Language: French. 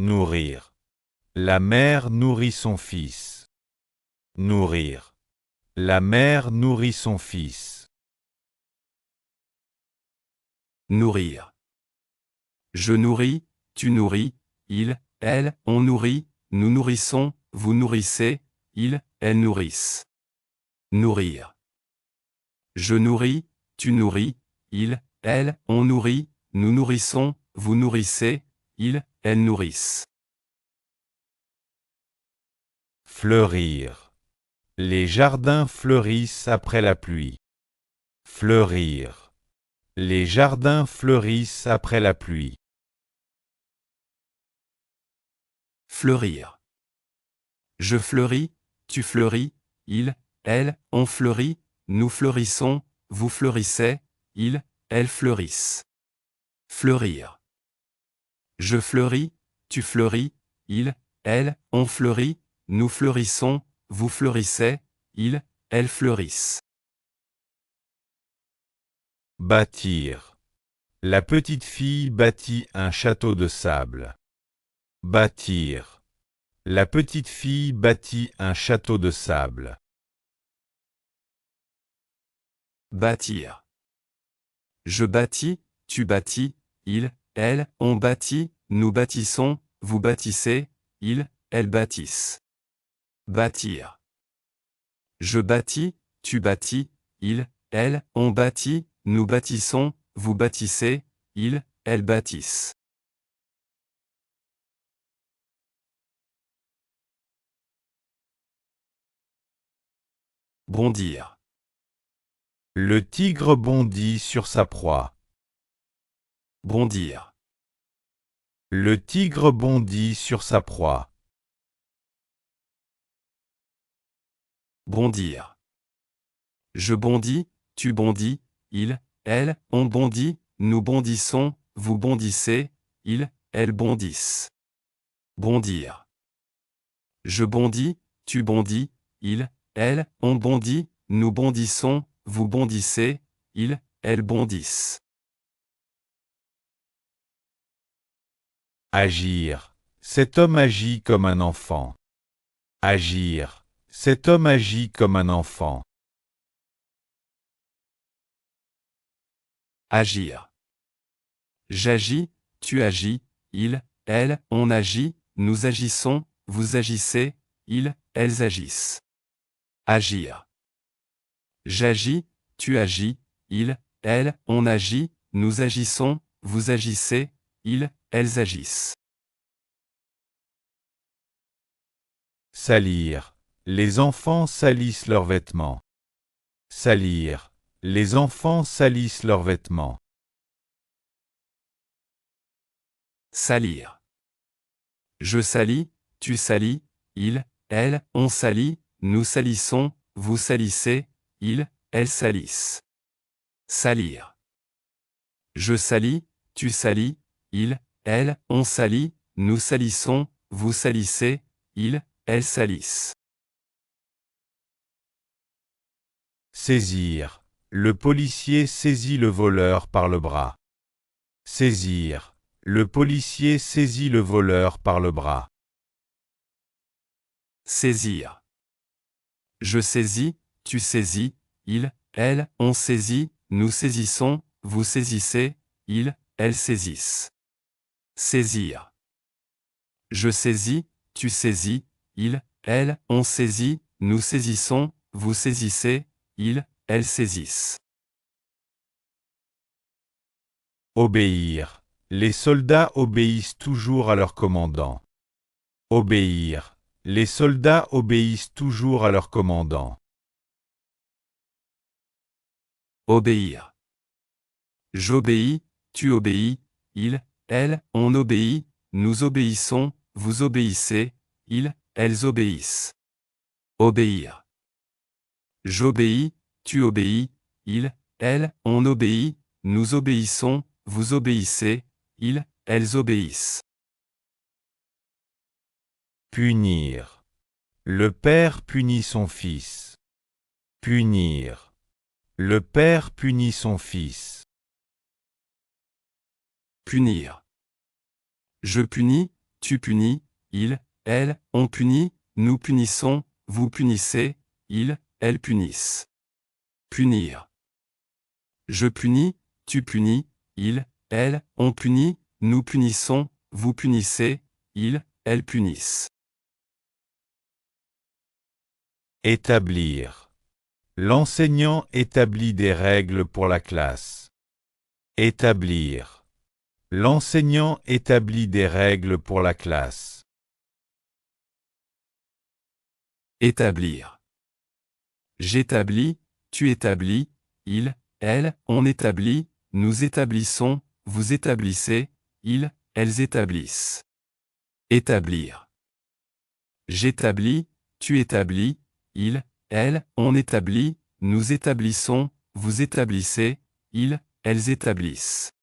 Nourrir. La mère nourrit son fils. Nourrir. La mère nourrit son fils. Nourrir. Je nourris, tu nourris, il, elle, on nourrit, nous nourrissons, vous nourrissez, ils, elles nourrissent. Nourrir. Je nourris, tu nourris, il, elle, on nourrit, nous nourrissons, vous nourrissez, ils, elles nourrissent. Fleurir. Les jardins fleurissent après la pluie. Fleurir. Les jardins fleurissent après la pluie. Fleurir. Je fleuris, tu fleuris, il, elle, on fleurit, nous fleurissons, vous fleurissez, ils, elles fleurissent. Fleurir. Je fleuris, tu fleuris, il, elle, on fleurit, nous fleurissons, vous fleurissez, ils, elles fleurissent. Bâtir. La petite fille bâtit un château de sable. Bâtir. La petite fille bâtit un château de sable. Bâtir. Je bâtis, tu bâtis, il, elle, on bâtit, nous bâtissons, vous bâtissez, ils, elles bâtissent. Bâtir. Je bâtis, tu bâtis, il, elle, on bâtit, nous bâtissons, vous bâtissez, ils, elles bâtissent. Bondir. Le tigre bondit sur sa proie. Bondir. Le tigre bondit sur sa proie. Bondir. Je bondis, tu bondis, il, elle, on bondit, nous bondissons, vous bondissez, ils, elles bondissent. Bondir. Je bondis, tu bondis, il, elle, on bondit, nous bondissons, vous bondissez, ils, elles bondissent. Agir. Cet homme agit comme un enfant. Agir. Cet homme agit comme un enfant. Agir. J'agis, tu agis, il, elle, on agit, nous agissons, vous agissez, ils, elles agissent. Agir. J'agis, tu agis, il, elle, on agit, nous agissons, vous agissez, ils, elles agissent. Salir. Les enfants salissent leurs vêtements. Salir. Les enfants salissent leurs vêtements. Salir. Je salis, tu salis, il, elle, on salit, nous salissons, vous salissez, ils, elles salissent. Salir. Je salis, tu salis, il, elle, on salit, nous salissons, vous salissez, ils, elles salissent. Saisir. Le policier saisit le voleur par le bras. Saisir. Le policier saisit le voleur par le bras. Saisir. Je saisis, tu saisis, il, elle, on saisit, nous saisissons, vous saisissez, ils, elles saisissent. Saisir. Je saisis, tu saisis, il, elle, on saisit, nous saisissons, vous saisissez, ils, elles saisissent. Obéir. Les soldats obéissent toujours à leur commandant. Obéir. Les soldats obéissent toujours à leur commandant. Obéir. J'obéis, tu obéis, il, elle, on obéit, nous obéissons, vous obéissez, ils, elles obéissent. Obéir. J'obéis, tu obéis, il, elle, on obéit, nous obéissons, vous obéissez, ils, elles obéissent. Punir. Le père punit son fils. Punir. Le père punit son fils. Punir. Je punis, tu punis, il, elle, on punit, nous punissons, vous punissez, ils, elles punissent. Punir. Je punis, tu punis, il, elle, on punit, nous punissons, vous punissez, ils, elles punissent. Établir. L'enseignant établit des règles pour la classe. Établir. L'enseignant établit des règles pour la classe. Établir. J'établis, tu établis, il, elle, on établit, nous établissons, vous établissez, ils, elles établissent. Établir. J'établis, tu établis, il, elle, on établit, nous établissons, vous établissez, ils, elles établissent.